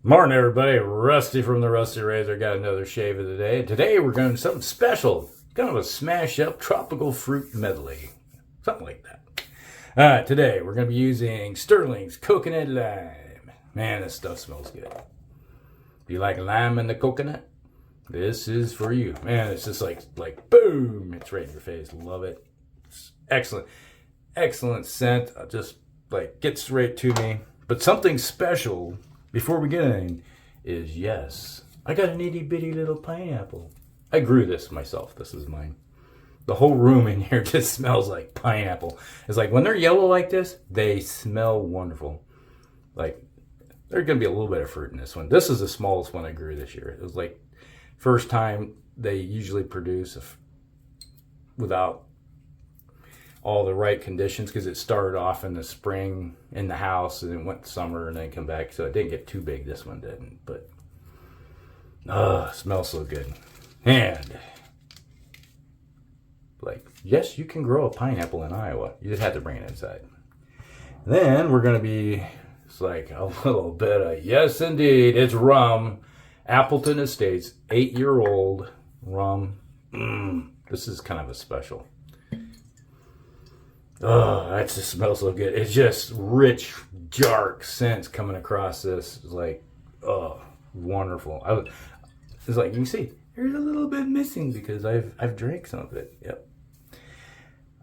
Morning, everybody. Rusty from the Rusty Razor. Got another shave of the day. Today we're going to do something special. Kind of a smash up tropical fruit medley. Something like that. All right, today we're going to be using Stirling's Coconut Lime. Man, this stuff smells good. If you like lime and the coconut, this is for you. Man, it's just like boom. It's right in your face. Love it. It's excellent. Excellent scent. Just gets right to me. But something special before we get in is, yes, I got an itty bitty little pineapple. I grew this myself. This is mine. The whole room in here just smells like pineapple. It's like when they're yellow like this, they smell wonderful. Like there's going to be a little bit of fruit in this one. This is the smallest one I grew this year. It was like first time they usually produce without all the right conditions, because it started off in the spring in the house and then went to summer and then come back, so it didn't get too big. This one didn't, but smells so good. And yes, you can grow a pineapple in Iowa. You just have to bring it inside. Then we're gonna be, it's like a little bit of, yes indeed, it's rum. Appleton Estates 8-year-old rum. This is kind of a special. Oh, that just smells so good. It's just rich, dark scents coming across this. It's like, oh, wonderful. It's like, you can see, there's a little bit missing because I've drank some of it. Yep.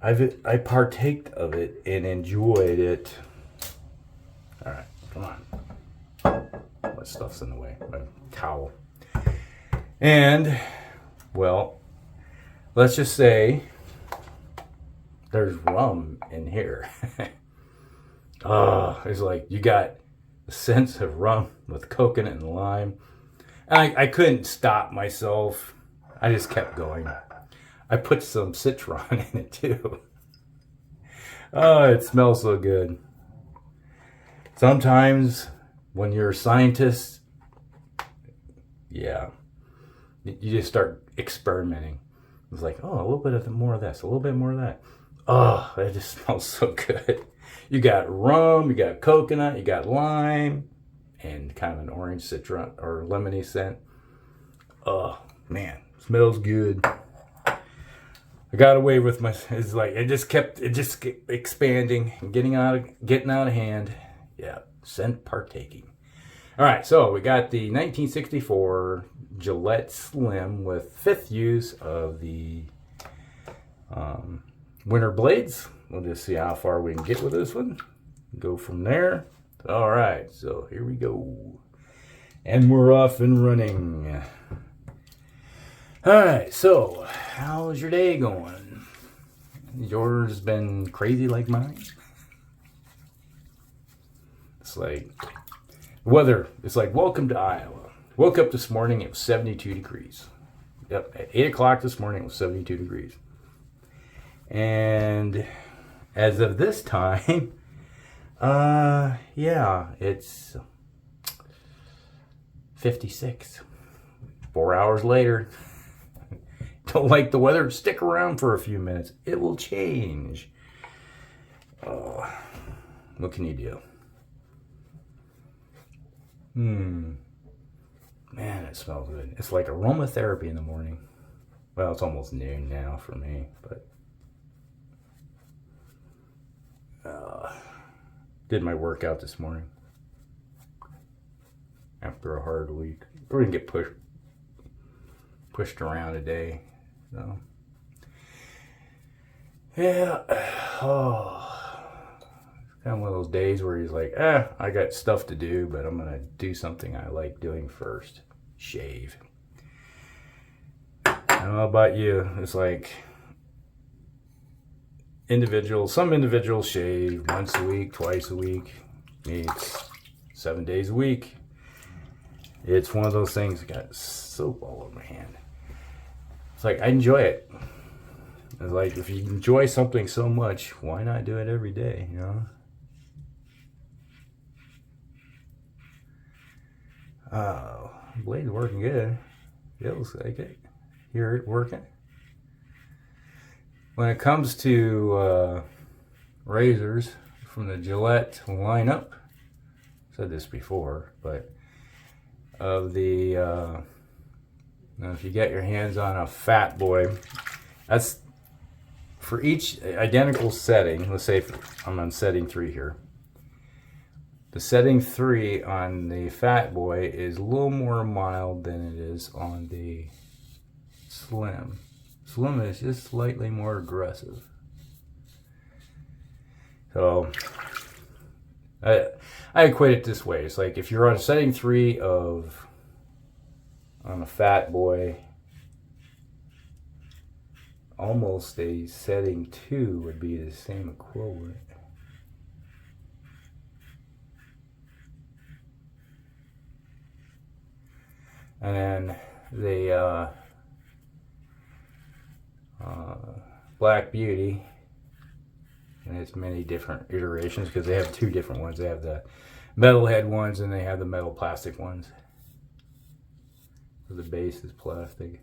I partaked of it and enjoyed it. All right, come on. My stuff's in the way. My towel. And, well, let's just say there's rum in here. It's like you got a sense of rum with coconut and lime. And I couldn't stop myself. I just kept going. I put some Citron in it too. Oh, it smells so good. Sometimes when you're a scientist, yeah, you just start experimenting. It's like, oh, a little bit more of this, a little bit more of that. Oh, that just smells so good. You got rum, you got coconut, you got lime, and kind of an orange citron or lemony scent. Oh, man, smells good. I got away with my, it's like, it just kept expanding and getting out of hand. Yeah, scent partaking. All right, so we got the 1964 Gillette Slim with 5th use of the winter blades. We'll just see how far we can get with this one. Go from there. All right, so here we go. And we're off and running. All right, so how's your day going? Yours been crazy like mine? It's like weather. It's like, welcome to Iowa. Woke up this morning, it was 72 degrees. Yep, at 8 o'clock this morning, it was 72 degrees. And as of this time, yeah, it's 56. 4 hours later. Don't like the weather? Stick around for a few minutes. It will change. Oh, what can you do? Man, it smells good. It's like aromatherapy in the morning. Well, it's almost noon now for me, but did my workout this morning after a hard week. Or didn't get pushed around today. So yeah, it's kind of one of those days where he's like, I got stuff to do, but I'm gonna do something I like doing first. Shave. I don't know about you. It's like some individuals shave once a week, twice a week. Me, it's 7 days a week. It's one of those things that got soap all over my hand. It's like, I enjoy it. It's like, if you enjoy something so much, why not do it every day, you know? Oh, blade's working good. Feels like it. Hear it working. When it comes to razors from the Gillette lineup, I've said this before, but of the, now if you get your hands on a Fat Boy, that's for each identical setting. Let's say I'm on setting 3 here. The setting 3 on the Fat Boy is a little more mild than it is on the Slim. Slim is just slightly more aggressive. So I equate it this way. It's like if you're on setting 3 on a Fat Boy, almost a setting 2 would be the same equivalent. And then the Black Beauty, and it's many different iterations because they have 2 different ones. They have the metalhead ones and they have the metal plastic ones. So the base is plastic.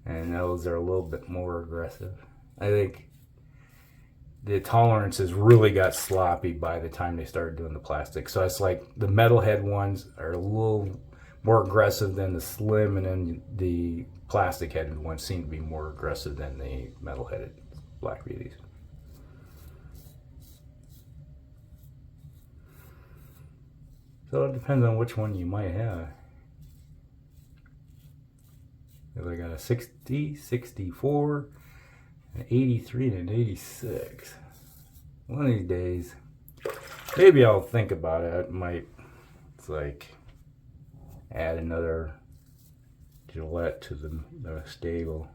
And those are a little bit more aggressive. I think the tolerances really got sloppy by the time they started doing the plastic. So it's like the metalhead ones are a little more aggressive than the Slim, and then the plastic headed ones seem to be more aggressive than the metal headed Black Beauties. So it depends on which one you might have. If I got a 60, 64, an 83, and an 86. One of these days, maybe I'll think about it. It's like add another Gillette to the stable.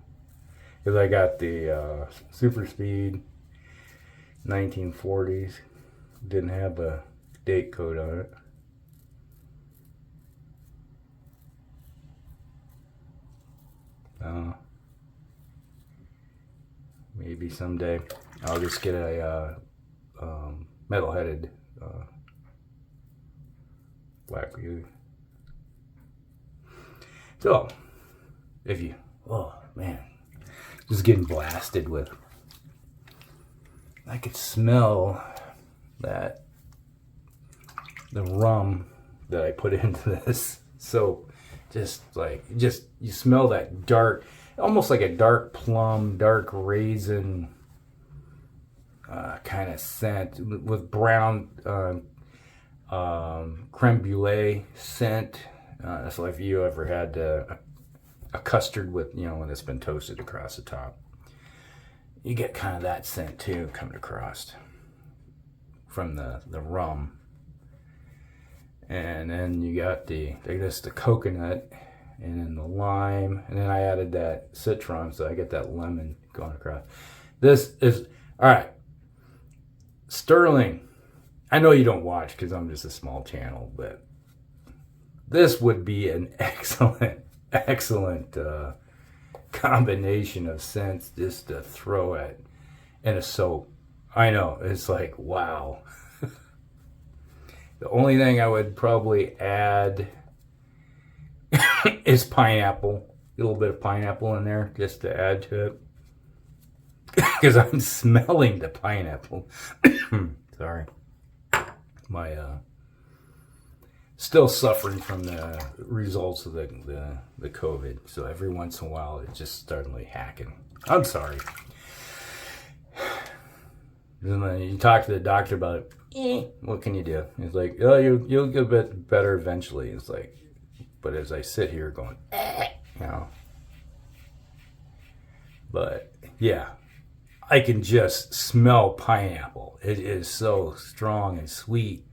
Because I got the Super Speed 1940s. Didn't have a date code on it. Maybe someday I'll just get a metal-headed Black Beauty. So, if you, oh man, just getting blasted with, I could smell that, the rum that I put into this soap. You smell that dark, almost like a dark plum, dark raisin kind of scent with brown creme brulee scent. So if you ever had a custard with, when it's been toasted across the top, you get kind of that scent too coming across from the rum. And then you got the coconut, and then the lime, and then I added that Citron, so I get that lemon going across. This is, all right, Stirling. I know you don't watch because I'm just a small channel, but this would be an excellent combination of scents just to throw at in a soap. I know, it's like, wow. The only thing I would probably add is pineapple. A little bit of pineapple in there just to add to it. Because I'm smelling the pineapple. Sorry. My still suffering from the results of the COVID. So every once in a while it's just starting hacking. I'm sorry. You talk to the doctor about it. What can you do? It's like, oh, you'll get a bit better eventually. It's like, but as I sit here going, But yeah, I can just smell pineapple. It is so strong and sweet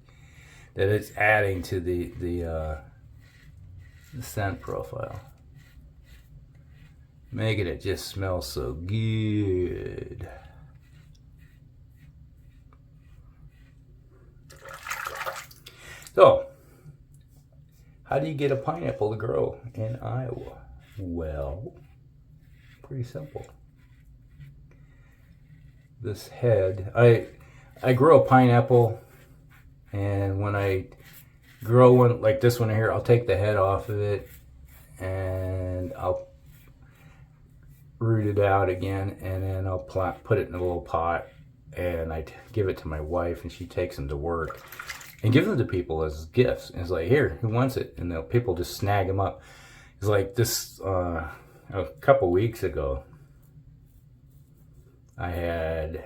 that it's adding to the scent profile, making it just smell so good. So, how do you get a pineapple to grow in Iowa? Well, pretty simple. This head, I grow a pineapple, and when I grow one like this one here, I'll take the head off of it and I'll root it out again, and then I'll put it in a little pot, and I give it to my wife, and she takes them to work. and give them to people as gifts. And it's like, here, who wants it? And people just snag them up. It's like this, a couple weeks ago, I had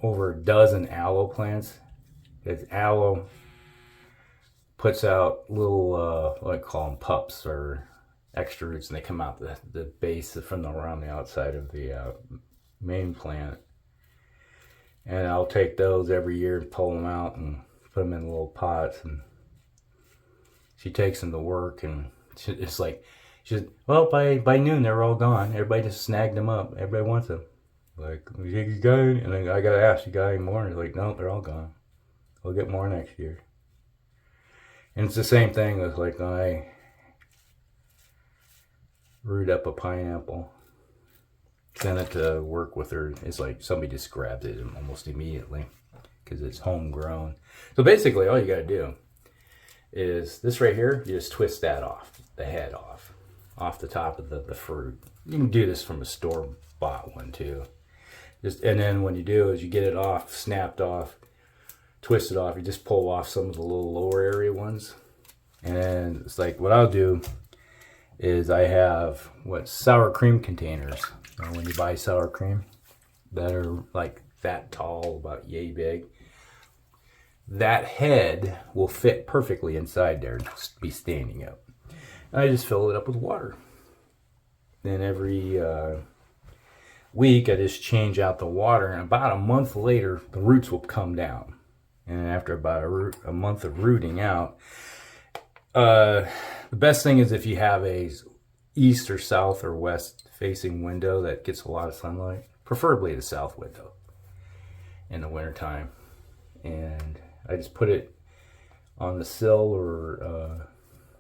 over a dozen aloe plants. It's aloe puts out little, what I call them, pups or extra roots, and they come out the base from around the outside of the main plant. And I'll take those every year and pull them out and put them in little pots. And she takes them to work, and it's like, she said, well, by noon they're all gone. Everybody just snagged them up. Everybody wants them. Like, you got any? And I gotta ask, you got any more? And they're like, no, they're all gone. We'll get more next year. And it's the same thing with, like, when I root up a pineapple, send it to work with her. It's like somebody just grabbed it almost immediately because it's homegrown. So basically, all you got to do is this right here. You just twist that off, the head off the top of the fruit. You can do this from a store-bought one too. And then when you do is you get it off, snapped off, twist it off. You just pull off some of the little lower area ones, and it's like what I'll do is I have sour cream containers. When you buy sour cream that are like that tall, about yay big, that head will fit perfectly inside there and be standing up. And I just fill it up with water. Then every week I just change out the water, and about a month later the roots will come down. And after about a month of rooting out, the best thing is if you have a east or south or west facing window that gets a lot of sunlight, preferably the south window in the wintertime. And I just put it on the sill or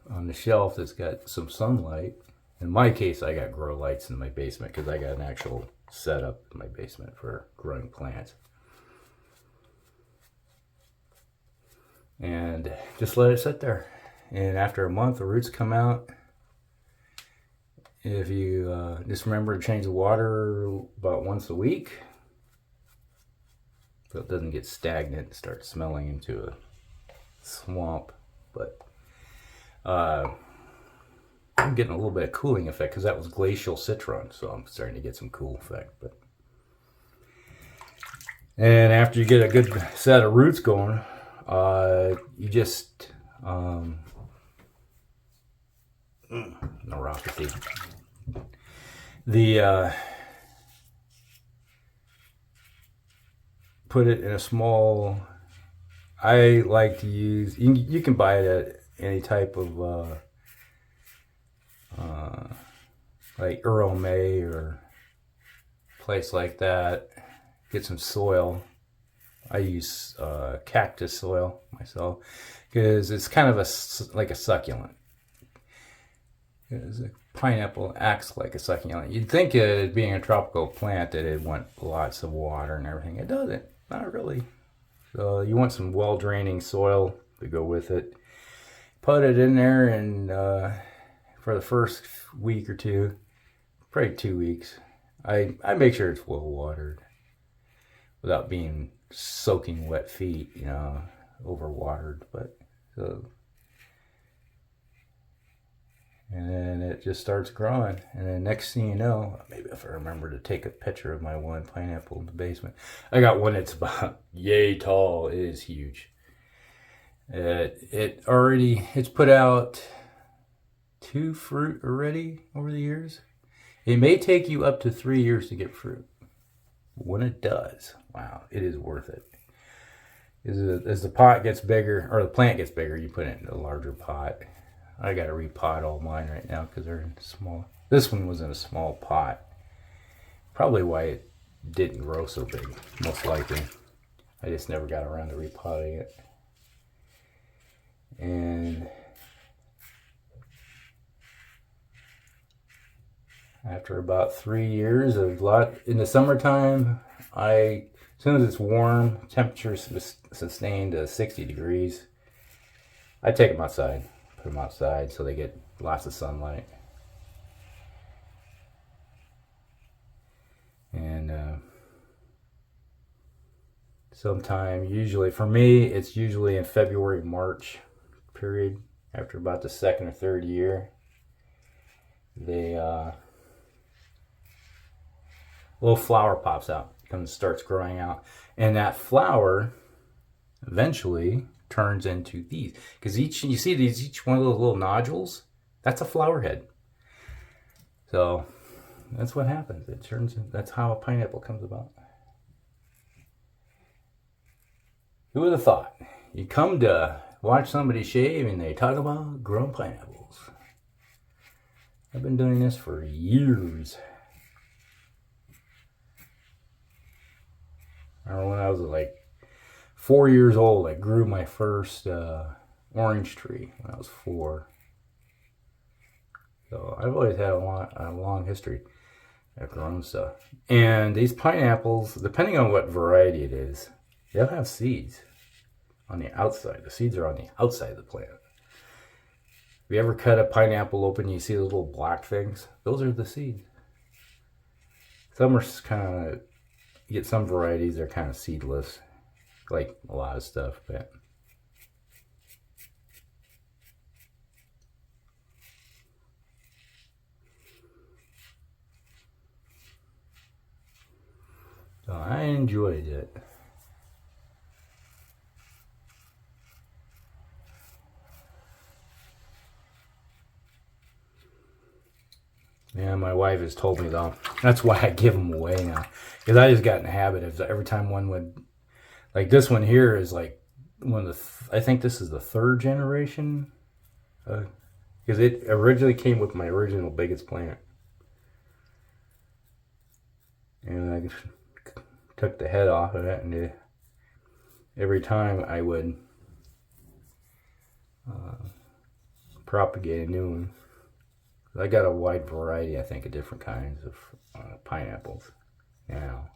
on the shelf that's got some sunlight. In my case, I got grow lights in my basement because I got an actual setup in my basement for growing plants. And just let it sit there. And after a month, the roots come out. If you just remember to change the water about once a week, so it doesn't get stagnant and start smelling into a swamp. But I'm getting a little bit of cooling effect because that was glacial citron, so I'm starting to get some cool effect. And after you get a good set of roots going, you just neuropathy. Put it in a small. I like to use. You can buy it at any type of like Earl May or place like that. Get some soil. I use cactus soil myself because it's kind of like a succulent. Because a pineapple acts like a succulent. You'd think it being a tropical plant that it want lots of water and everything. It doesn't. Not really. So you want some well-draining soil to go with it. Put it in there, and for the first week or two, probably 2 weeks, I make sure it's well watered without being soaking wet feet, overwatered. But so, and then it just starts growing, and then next thing you know, maybe if I remember to take a picture of my one pineapple in the basement. I got one that's about yay tall. It is huge. It's put out 2 fruit already over the years. It may take you up to 3 years to get fruit. When it does, wow, it is worth it. As the pot gets bigger, or the plant gets bigger, you put it in a larger pot. I got to repot all mine right now because they're small. This one was in a small pot. Probably why it didn't grow so big, most likely. I just never got around to repotting it. And after about 3 years of in the summertime, as soon as it's warm, temperatures sustained to 60 degrees, I take them outside. Put them outside so they get lots of sunlight. And sometime. Usually, for me, it's usually in February, March period. After about the second or third year, they little flower pops out, starts growing out, and that flower eventually turns into these. Because you see each one of those little nodules, that's a flower head. So that's what happens. It turns. That's how a pineapple comes about. Who would have thought? You come to watch somebody shave and they talk about growing pineapples. I've been doing this for years. I remember when I was like 4 years old, I grew my first orange tree when I was 4. So I've always had a long history of growing stuff. And these pineapples, depending on what variety it is, they'll have seeds on the outside. The seeds are on the outside of the plant. Have you ever cut a pineapple open and you see the little black things? Those are the seeds. Some are kind of, you get some varieties, they're kind of seedless, like a lot of stuff, but so I enjoyed it. Yeah, my wife has told me though. That's why I give them away now. Because I just got in the habit of every time one would, like this one here is like one of the, I think this is the 3rd generation. Because it originally came with my original biggest plant. And I took the head off of it, and every time I would propagate a new one. I got a wide variety, I think, of different kinds of pineapples now.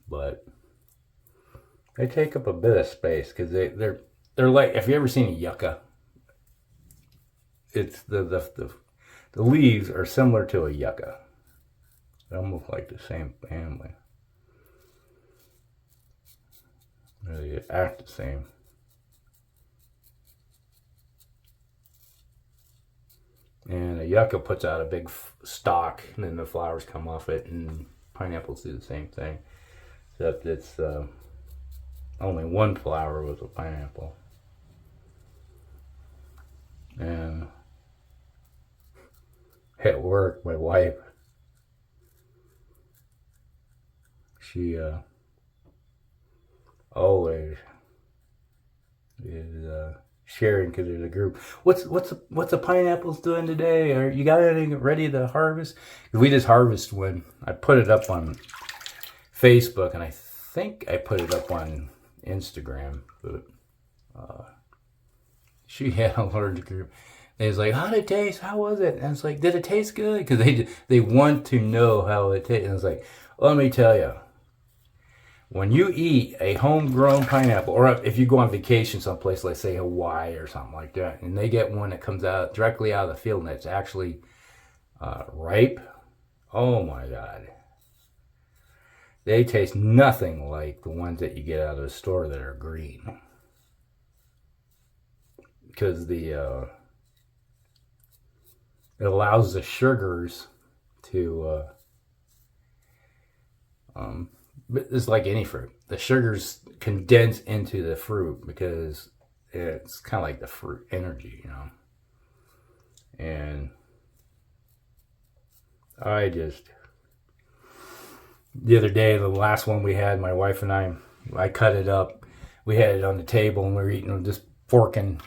But they take up a bit of space because they're like, if you ever seen a yucca, it's the leaves are similar to a yucca. They're almost like the same family. They act the same. And a yucca puts out a big stalk, and then the flowers come off it, and pineapples do the same thing. Except it's only one flower with a pineapple. And at work, my wife, she always is sharing, because there's a group. What's the pineapples doing today? Or you got anything ready to harvest? We just harvested one. I put it up on Facebook, and I think I put it up on Instagram. But she had a large group. They was like, "How did it taste? How was it?" And it's like, "Did it taste good?" Because they want to know how it tastes. And it's like, let me tell you. When you eat a homegrown pineapple, or if you go on vacation someplace, like say Hawaii or something like that, and they get one that comes out directly out of the field and it's actually ripe, oh my God. They taste nothing like the ones that you get out of the store that are green. Because it allows the sugars to it's like any fruit. The sugars condense into the fruit because it's kind of like the fruit energy, you know. And the other day, the last one we had, my wife and I cut it up. We had it on the table and we were eating, just forking.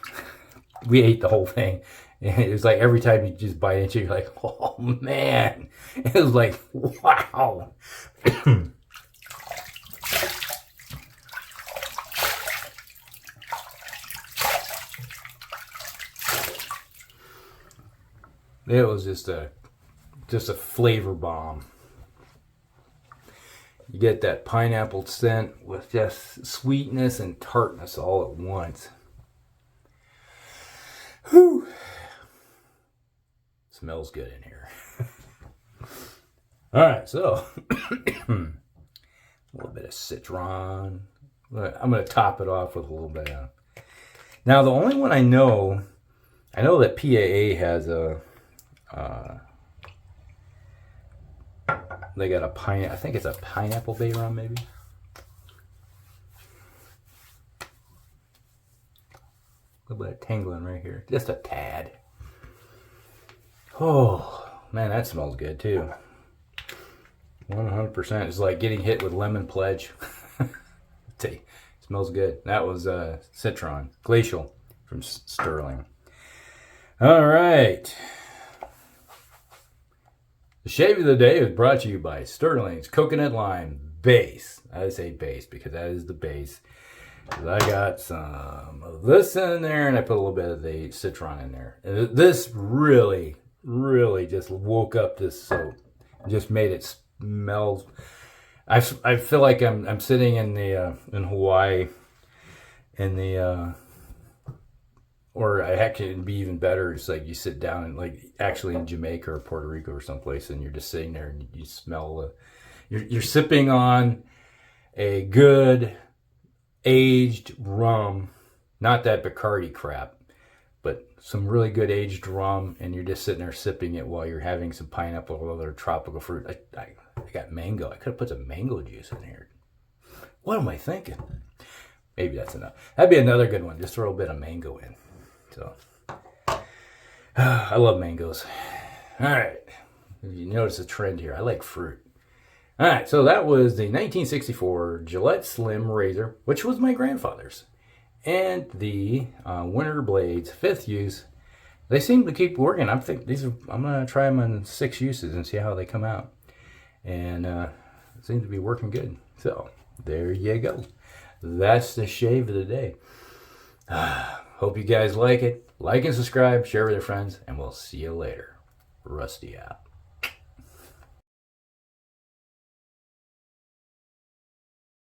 We ate the whole thing. And it was like every time you just bite into it, you're like, oh man. It was like, wow. It was just a flavor bomb. You get that pineapple scent with just sweetness and tartness all at once. Whew. Smells good in here. All right, so a little bit of Citron. I'm going to top it off with a little bit of. Now, the only one I know that PAA has a. They got a pine. I think it's a pineapple bay rum, maybe. A little bit of tingling right here, just a tad. Oh man, that smells good too. 100%. It's like getting hit with lemon pledge. It smells good. That was Citron Glacial from Stirling. All right. The shave of the day is brought to you by Stirling's Coconut Lime Base. I say base because that is the base. I got some of this in there, and I put a little bit of the Citron in there. And this really, really just woke up this soap. Just made it smell. I feel like I'm sitting in the in Hawaii, in the or I actually it'd be even better. It's like you sit down and like actually in Jamaica or Puerto Rico or someplace, and you're just sitting there and you smell. You're sipping on a good aged rum, not that Bacardi crap, but some really good aged rum, and you're just sitting there sipping it while you're having some pineapple or other tropical fruit. I got mango. I could have put some mango juice in here. What am I thinking? Maybe that's enough. That'd be another good one. Just throw a bit of mango in. So, I love mangoes. All right. You notice a trend here. I like fruit. All right. So that was the 1964 Gillette Slim Razor, which was my grandfather's. And the Winter Blades 5th use. They seem to keep working. I'm going to try them on 6 uses and see how they come out. And it seems to be working good. So, there you go. That's the shave of the day. Hope you guys like it. Like and subscribe, share with your friends, and we'll see you later. Rusty out.